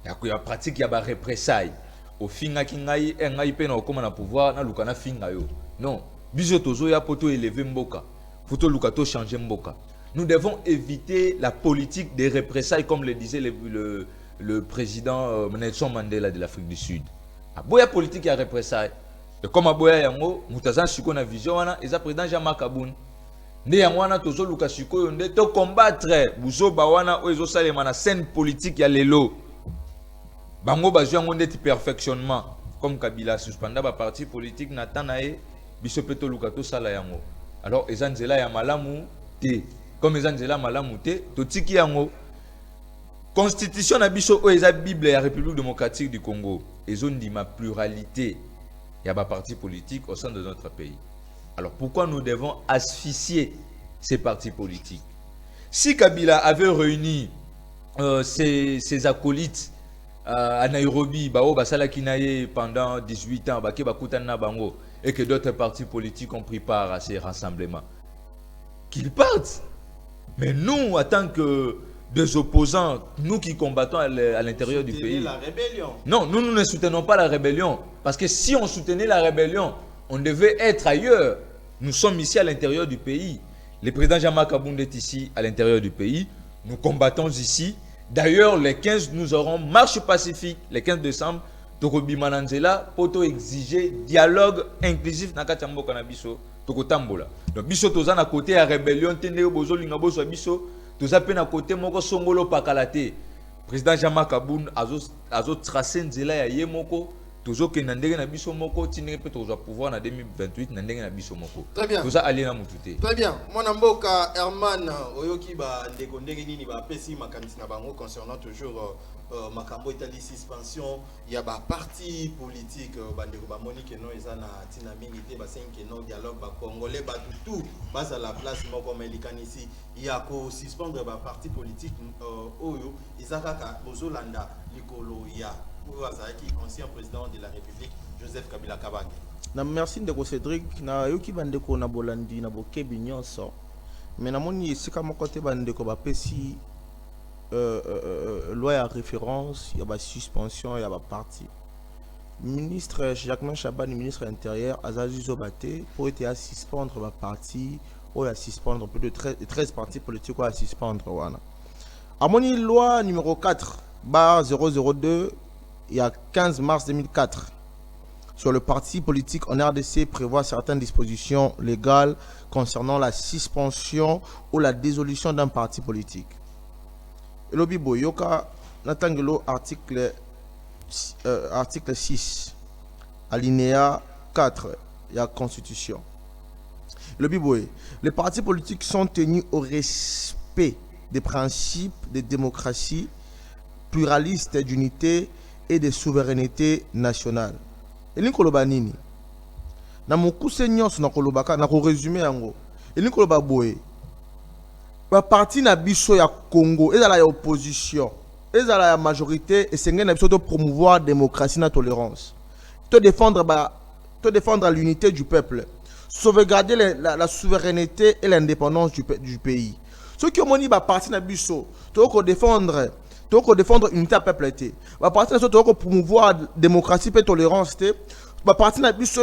Ya ko ya pratique ya ba représailles. Au finga kingai ngai pe na okoma na pouvoir na luka na finga yo. Non, biso tozo ya poto élever mboka. Faut luka to changer mboka. Nous devons éviter la politique des représailles comme le disait le président Nelson Mandela de l'Afrique du Sud. Aboya politique ya représailles. Et comme aboya yango mutazan siko na vision wana eza président Jean-Marc Kabound. Nde yango wana tozo luka siko yo nde to combattre buzo ba wana o ezo salema na scène politique ya lelo. Bango bazwa ngonde ti perfectionnement comme Kabila suspenda ba parti politique natanae biso peto lukato sala yango. Alors ezanzela ya malamu te comme ezanzela malamu te totiki yango constitution na biso o eza bible ya République démocratique du Congo ezondima pluralité ya ba parti politique au sein de notre pays. Alors pourquoi nous devons asphyxier ces partis politiques? Si Kabila avait réuni ses acolytes à Nairobi, pendant 18 ans, et que d'autres partis politiques ont pris part à ces rassemblements, qu'ils partent. Mais nous, en tant que des opposants, nous qui combattons à l'intérieur du pays, la rébellion. Non, nous ne soutenons pas la rébellion. Parce que si on soutenait la rébellion, on devait être ailleurs. Nous sommes ici à l'intérieur du pays. Le président Jean-Marc Kabound est ici à l'intérieur du pays. Nous combattons ici. D'ailleurs, les 15, nous aurons marche pacifique, le 15 décembre, Tokobi Mananzela, pour exiger dialogue inclusif dans le Kanabiso, Tokotambola. Donc, Biso Tozan à côté à rébellion, Tendeo Bozo, Lingaboso, Biso, Tozapen à côté, Moko Songolo Pakalate. Président Jean-Marc Kabound a tracé Nzela ya Yemoko, Tozo Kenandere na Biso Moko, Tinere peut toujours pouvoir en 2028, Nandere na Biso Moko. Très bien. Toza Ali na Moutouté. Très bien. Mon amboka Herman Oyoki ba ndekondere nini ba pesi makanisi na bango concernant toujours makambo itali suspension ya ba parti politique bandeko ba Monique no eza na tina mingi te ba 5 no dialogue ba congolais ba tout base à la place moko melikanisi ya ko suspendre ba parti politique oyo izakaka bozolanda likolo ya Ouazaki, ancien président de la République, Joseph Kabila Kabange. Merci de Cédric. Na yoki bandeko na bolandi na bokebi nyonso. Mais na moni esika mokote bandeko ba pesi loi ya référence, il y a ba suspension, il y a ba parti. Ministre Jacquemin Chaban, ministre intérieur, Azazi Zobate pour être à suspendre ba parti ou à suspendre plus de 13 partis politiques ou à suspendre wana. A moni loi numéro 4/002 il y a 15 mars 2004 sur le parti politique en RDC prévoit certaines dispositions légales concernant la suspension ou la dissolution d'un parti politique. Elobi Boyoka, Natangelo, article 6, alinéa 4 de la Constitution. Elobi Boye, les partis politiques sont tenus au respect des principes de démocratie, pluraliste, d'unité et de souveraineté nationale. Eli koloba nini? Na mokuse nyonso na kolobaka na ko résumer yango. Eli koloba boye. Ba parti na biso ya Congo, ezala ya opposition, ezala ya majorité et sengé na biso to promouvoir démocratie na tolérance. Te défendre l'unité du peuple, sauvegarder la souveraineté et l'indépendance du pays. Ceux qui ont moni ba parti na biso, to défendre l'unité à peuple té. Ba parti na to promouvoir démocratie et tolérance té. Ba parti na biso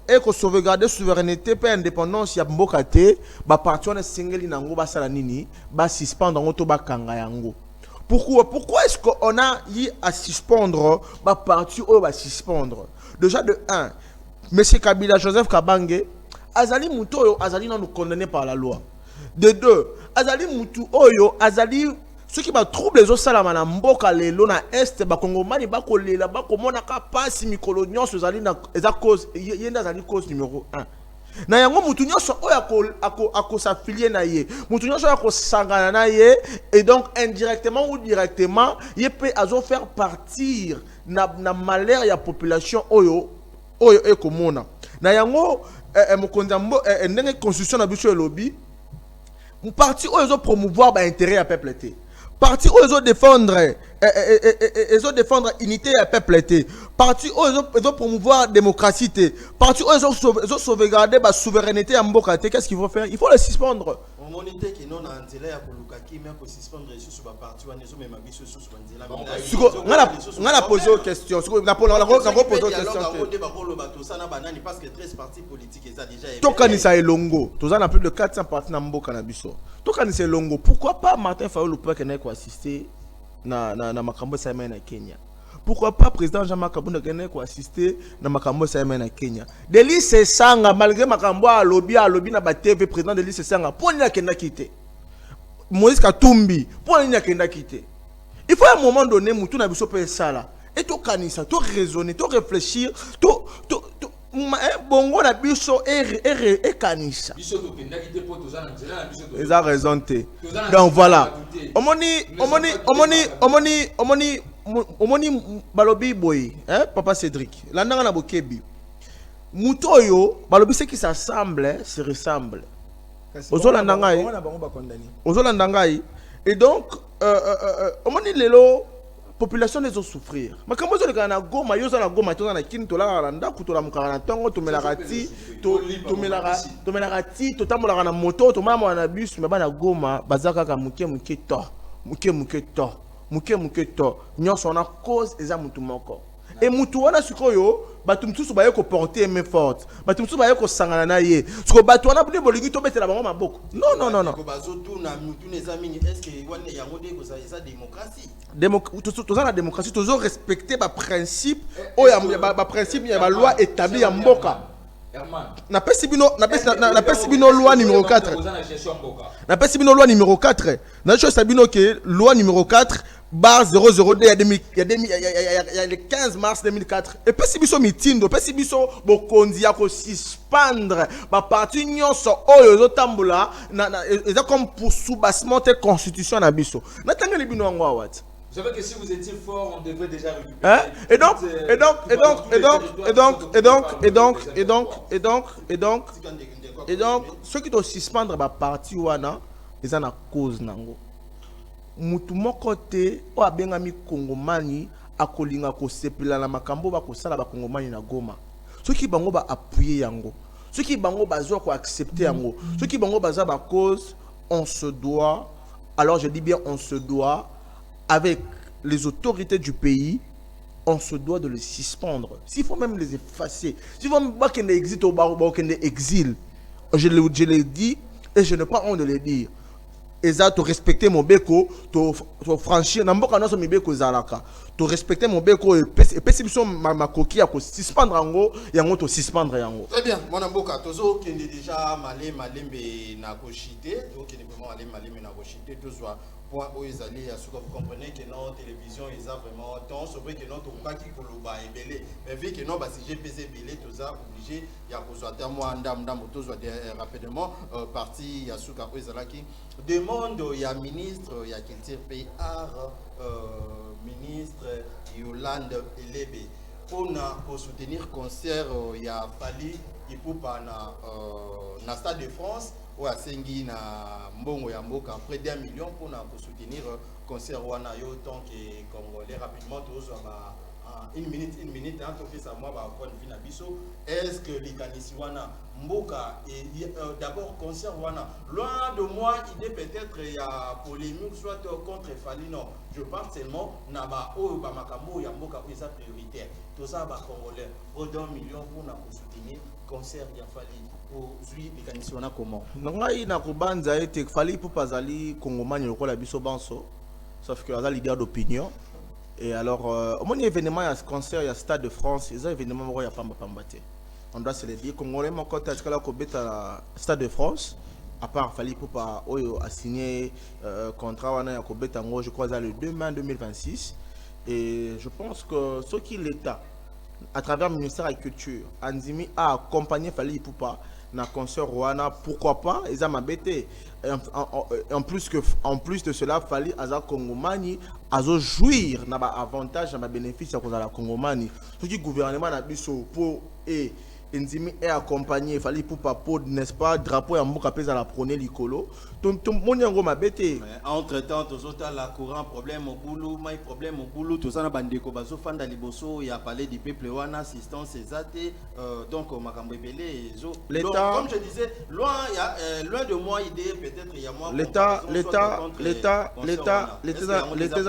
e ko sauvegarder souveraineté et indépendance ya mboka té. Ba parti on singeli nango ba sala nini, ba suspendre ngo to ba kanga yango. Pourquoi est-ce qu'on a eu à suspendre ba parti ou ba suspendre? Déjà de 1, M. Kabila Joseph Kabange azali muto oyo azali non condamné par la loi. De 2, azali mutu oyo azali ceux qui troublent les osalama na mboka lelo na est ba kongomani ba kolela ba komona ka pasi mikolo nyonso azali na eza cause yenda azali cause numéro 1. Na yango mutu nyonso oyo ako s'affilier na ye, mutu nyonso ako sangana na ye et donc indirectement ou directement ye peut azo faire partir na malheur ya population oyo ekomona. Na yango mokonzambo ndenge constitution na biso elobi un parti oyo zo promouvoir ba intérêt ya peuple té. Parti où ils ont défendre unité à peuple. Parti où ils ont promouvoir démocratie. Parti où ils ont sauvegarder la souveraineté à Mboka. Qu'est-ce qu'il faut faire? Il faut les suspendre. On monite qui non a intérêt à Kolukaki mais qu'on suspendre sur la partie où on est même habitué sur ce on a posé une question. On a posé une question. Parce que 13 partis politiques déjà Tokanisa Elongo. Tous on a plus de 400 partis dans Mboka na biso. Tokanisa Elongo. Pourquoi pas Martin Fayulu peut qu'on assister na makambo saima na Kenya? Pourquoi pas président Jean-Marc Kabunda Kenya ko assister na makambo saima na Kenya? Delis Sanga malgré makambo à lobby na ba TV président Delis Sanga pour ni kenda quitter. Moïse Katumbi pour ni kenda quitter. Il faut à un moment donné mutu na biso pe sala et to kanisa, to raisonner, to réfléchir, to bongo na biso et kanisa. Ils ont raison. Donc voilà. Omoni balobi boy, hein, papa Cédric. Landanga na bokebi. Mutoyo, balobi ce qui s'assemble se ressemble. Ozolandangai. Ozolandangai. Et donc omoni lelo population les ont souffrir. Mais comment ça le Goma, yo na Goma, to na Kinto la randa, kutola mukana tongo, to melarati, to melarati, to tamola na moto, to mama na bus, mais bana Goma, bazaka ka muke to. Nyonso na cause eza mutu moko. Et mutu wana sikoyo, batu mtusu ba yeko porter main forte. Batu mtusu ba yeko sangana na ye. Siko batu wana bune bolingi to betela bango maboko. Non. Ko bazotu na mutu nezamini est-ce que wana yango de ko za démocratie? Toza la démocratie, tozo respecter ba principe o ya ba principe ya ba loi établie ya mboka. Na pesi bino loi numéro 4. Na pesi bino loi numéro 4. Na chose sabino que loi numéro 4 bar 002 il y a le 15 mars 2004 et pesi biso mitindo pesi biso bokonzi ya ko suspendre ba parti nyonso oyo zo tambola na eza comme pour soubassement de constitution na biso. Na tangeli bino ngwa wat. Vous savez que si vous étiez fort, on devrait déjà récupérer. Hein? Et donc, ceux qui doivent suspendre la partie wana, ils ont une cause nango. Mutu moko te o abengami Kongomani akolinga ko sepela na makambo ba ko sala ba Kongomani na Goma. Ceux qui bango ba appuyer yango. Ceux qui bango bazo ko accepter yango. Ceux qui bango baza ba cause, on se doit, alors je dis bien on se doit, avec les autorités du pays, on se doit de les suspendre. S'il faut même les effacer, s'il faut même pas qu'il existe au exil, je l'ai dit et je n'ai pas honte de le dire. eza to respecter mobeko to franchir na mboka nyonso mibeko ezalaka to respecter mobeko epesi biso makoki ya kosuspendre yango to suspendre yango. Très bien, mon mboka tozo kende déjà malembe na kochite to kende vraiment malembe na kochite to soit point où ils allaient à ce que vous comprenez que non télévision ils ont vraiment temps c'est vrai que non tout pas qui koloba ebele mais vu que non bah si GPC belé tout ça obligé il y a besoin d'un mois ndam tout soit rapidement parti ya suka où ils allaient qui demande il y a ministre il y a culture pays art ministre Yolande Elebe pour soutenir concert il y a fallu il faut pas na Stade de France ou à Sengi na mbongo ya mboka près d'1 million pour soutenir concert wana yo tant que congolais rapidement tous une minute hein, fait ça moi va prendre fin à biso est-ce que les kanisi wana mboka et d'abord concert wana loin de moi idée peut-être il y a polémique soit contre Fali non je parle seulement na ba o ba makambo ya mboka où ça prioritaire tout ça ba congolais au 1 million pour soutenir concert ya Fali aujourd'hui les kanisi wana comment ngai na kubanza ete Fali pour pazali kongomani lokola biso banso sauf que azali leader d'opinion. Et alors, au moins événement, il y a ce concert, il y a Stade de France, il y a un événement où il y a Pamba. On doit se le dire. Congolais, mon côté, est-ce que là, au Stade de France, à part Fali Poupa, a signé contrat, je crois, le 2 mai 2026. Et je pense que ce qui est l'État, à travers le ministère de la Culture, Anzimi a accompagné Fali Poupa dans le concert Rwanda. Pourquoi pas? Ils ont m'embêté. En plus de cela, Fali Aza Kongomani a jouir na ba avantage na ba bénéfice à cause de la Kongomani. Ce qui gouvernement a biso pour et Nzimi est accompagné Fali Poupa pour n'est-ce pas drapeau ya mboka pesa la prôner likolo. Ton monyango mabete. Entre temps tous autres la courant problème au boulot, mai problème au boulot, tout ça na bandeko bazo fanda liboso ya parler du peuple wana assistance ezate donc makambo ebele zo. L'État comme je disais loin de moi idée peut-être il y a moi l'État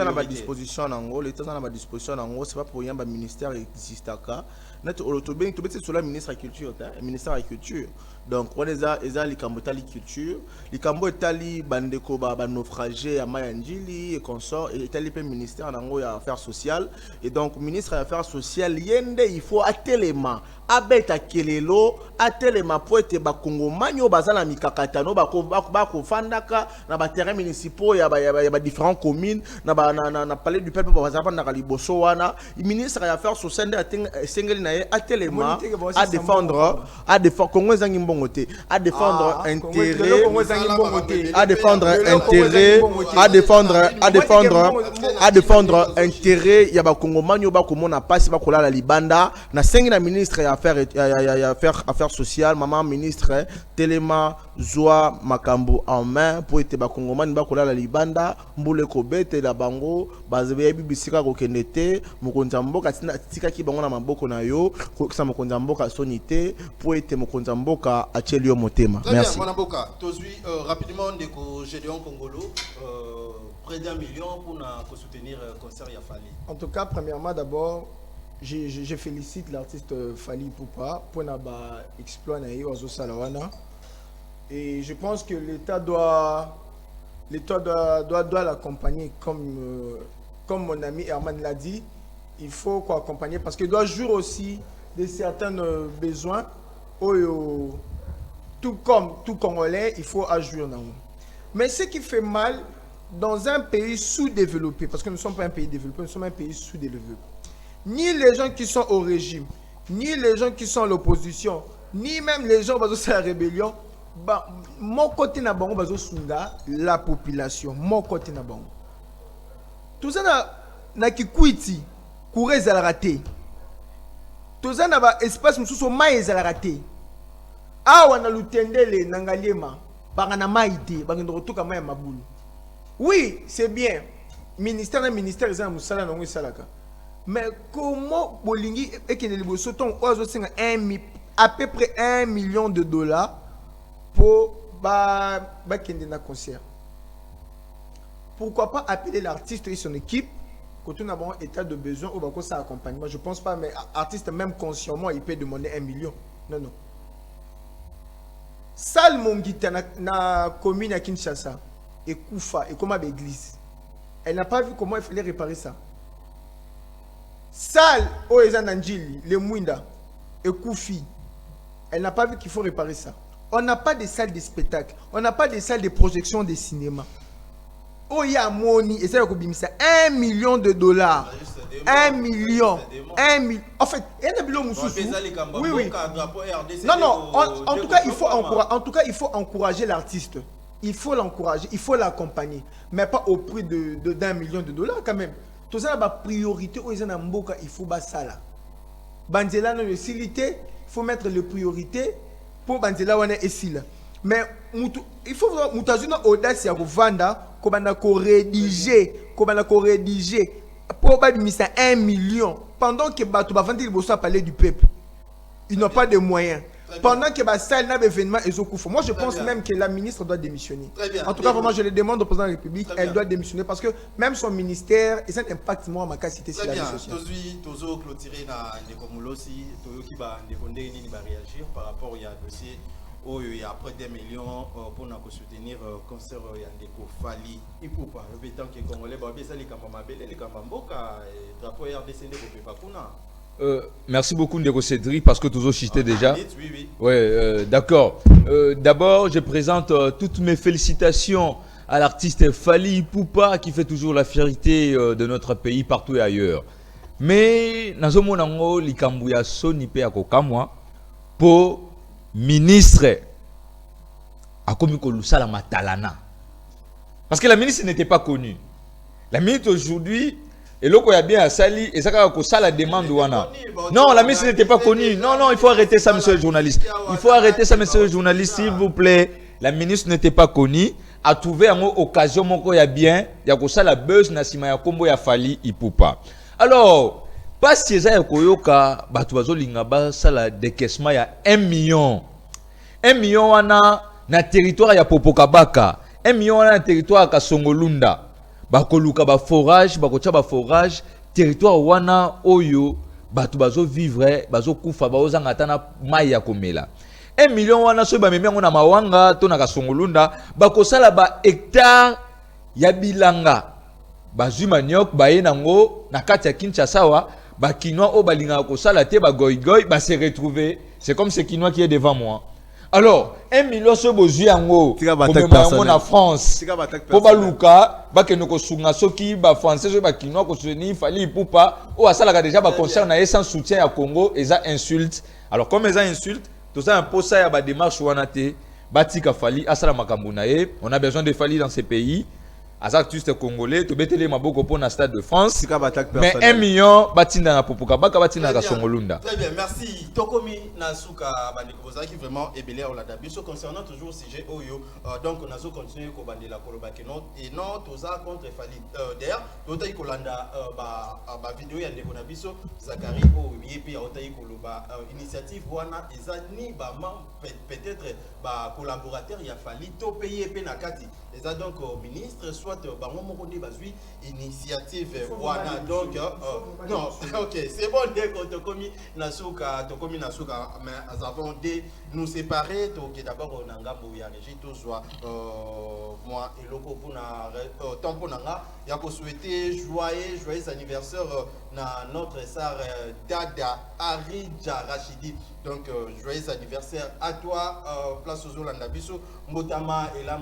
na ba disposition nango, l'État na ba disposition nango, c'est pas pour rien ba ministère existe aka. Net autobeng to bete sur la ministre de la culture, ministère de la culture. Donc on les a les cambotali culture, les cambotali bandeko ba naufragé à Mayanjili et consort et tali pe ministère nango ya affaires sociales et donc ministre des affaires sociales yende il faut atelema abeta kelelo atelema po ete ba kongomani o bazala mikakatano ba ko fandaka na ba terrain municipaux ya ba différentes communes na palais du peuple ba bazapa na liboso wana ministre des affaires sociales sengeli na atelema à défendre Congo ezangi mbongo te à défendre intérêt à défendre intérêt ya ba kongomani o ba komona pasi ba kolala libanda na sengi na ministre ya affaires sociales maman ministre telema zoa makambo en main pour ete ba kongomani ba kolala libanda mbule ko bete la bango bazebe bibisika ko kenete mokonza mboka tika ki bango na maboko na yo ko sa mokonza mboka sonité pour ete mokonza mboka achelio motema. Merci. Mon mboka tozui rapidement ndeko Gédéon Kongolo près d'1 million pour soutenir concert ya Fali. En tout cas, premièrement d'abord je félicite l'artiste Fali Poupa pour naba exploit na yo azo salawana et je pense que l'État doit l'accompagner comme mon ami Herman l'a dit, il faut quoi accompagner parce qu'il doit jouir aussi de certains besoins tout comme tout Congolais il faut agir dans. Mais ce qui fait mal dans un pays sous-développé parce que nous ne sommes pas un pays développé, nous sommes un pays sous-développé. Ni les gens qui sont au régime, ni les gens qui sont à l'opposition, ni même les gens qui sont à la rébellion, mon côté n'a pas la population, mon côté n'a pas. Tout ça n'a qui kuiti, courir à la raté. Tout ça n'a pas espace, nous sommes maïs à la raté. Ah, on a l'utendele, n'angaliema, par un amaïté, par un retour à maboulou. Oui, c'est bien. Ministère, ils ont moussala, non, salaka. Mais comment Bolingi et Kenelibo Soton à peu près $1 million pour Kendena concert. Pourquoi pas appeler l'artiste et son équipe quand on a un état de besoin ou quand ça accompagnement. Je pense pas, mais artiste même consciemment il peut demander 1 million. Non. Salmon Gita na commune à Kinshasa. et Koufa et comme l'église. Elle n'a pas vu comment il fallait réparer ça. Salle Oezananjili, le Mouinda et Koufi, elle n'a pas vu qu'il faut réparer ça. On n'a pas de salles de spectacle, on n'a pas de salles de projection de cinéma. Oya Moni, et ça, $1 million. 1 million. 1 million. En fait, il y a un bilan oui, oui. Non, en tout cas, il faut encourager l'artiste. Il faut l'encourager, il faut l'accompagner. Mais pas au prix d'1 million de dollars quand même. Tout ça, la priorité, il faut ça. Banzela, il faut mettre les priorités pour Banzela, on est ici. Mais il faut voir audace à Rwanda, comme on a rédigé pour 1 million pendant que Batou va vendre le parler du peuple. Ils n'ont pas de moyens. Pendant que ça n'a événement et moi je pense même que la ministre doit démissionner. En tout cas, vraiment, je le demande au président de la République, elle doit démissionner parce que même son ministère, et ça impacte moi ma capacité sur la vie sociale. Tozo clôturer na Nekomulosi, Toyo qui va réagir par rapport au dossier où il y a près d'1 million pour nous soutenir concert Yandeko Fali. Il faut pas répéter que Congolais va baisser les Kamamabele, les Kamamboka, drapeau RDC ne peut pas kuna. Merci beaucoup Ndeko Cédric parce que toujours cité déjà. Oui. Ouais, d'accord. D'abord, je présente toutes mes félicitations à l'artiste Fali Ipupa qui fait toujours la fierté de notre pays partout et ailleurs. Mais nazomonango likambuya soni pe akokamwa pour ministre akomiko lusala matalana. Parce que la ministre n'était pas connue. La ministre aujourd'hui et là, il y a bien à Sali, et ça, ça la demande. Non, la ministre n'était pas connue. Non, il faut arrêter ça, monsieur le journaliste. Il faut arrêter ça, monsieur le journaliste, s'il vous plaît. La ministre n'était pas connue. A trouvé une occasion, il y a bien, il y a ça la buzz, Nassima Yakombo, il y a Fali Ipupa. Alors, pas si ça, il y a Batuazo Lingaba, ça la décaissement, il y a 1 million. 1 million, on a na territoire, il y a Popokabaka. 1 million, on a na territoire, à Songolunda. Bakoluka ba forage, bakocha ba forage, territoire wana oyo, batu bazo vivre, bazo kufa, bazo zangatana maya komela. 1 million wana so ba memia ngona mawanga, to na kasongolunda, bakosala ba hectare ya bilanga. Bazuma nyok baye nango na kati ya Kinshasa wa, ba Kinois o balinga kosala te ba goy ba se retrouver. C'est comme ce Kinois qui est devant moi. Alors, 1 million so bozu yango pour na France. Pour baluka, ba kenoko sunga soki ba français so ba Kinois ko soutenir Fali Ipupa, o asala déjà ba concert na sans soutien à Congo, et ça insulte. Alors comme ça insulte, tout ça un peu ça ya ba démarche wana te, batika Fali asala makambo na ye, on a besoin de Fali dans ces pays. As artistes congolais, tu betele maboko pour na stade de France. Mais 1 million batinda na popoka baka batinda na Songolunda. Très bien, merci. Tokomi Nasuka Bandeko qui vraiment ébélé au Ladabiso concernant toujours sujet Oyo. Donc on a continué ko bandela kolobake non et non toza contre Fali. D'ailleurs, totai kolanda ba vidéo ya ndeko na biso Zakari o yepi ya otai koloba initiative wana ezani ba peut-être ba collaborateur ya Fali to payer pe na kati. Et donc ministre soit bango moko nde bazui initiative wana donc non OK c'est bon dès que tokomi nasuka mais nous avons de nous séparer donc d'abord on ngambo ya régie tozwa moi et loko pour na temps pour nanga ya ko souhaiter joyeux anniversaire na notre sœur Dada Arija Rachidi. Donc joyeux anniversaire à toi place aux Olanda biso mbotama et là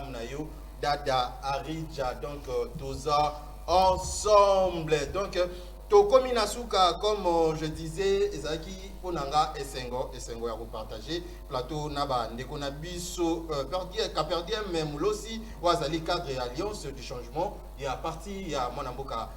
munayo Dada Arija donc toza ensemble donc Tokomi Nasuka comme je disais ezaki ponanga esengo ya repartager plateau naba ndeko na biso perdien mais mulosi wazali cadre et alliance du changement et à partir ya mwanamboka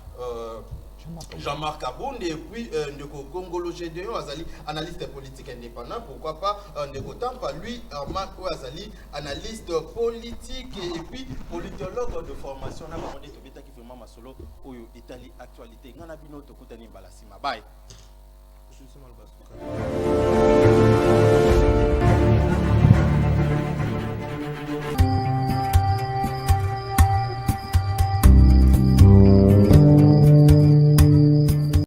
Jean-Marc Abound et puis Ndeko Gongolo Gédéon Azali, analyste politique indépendant, pourquoi pas Ndeko Tampa, lui, Marc Azali, analyste politique et puis politologue de formation. On a demandé qui fait Mama Solo, Oyo, Italie, actualité. Nganabino, Tokutani, Balasima. Bye.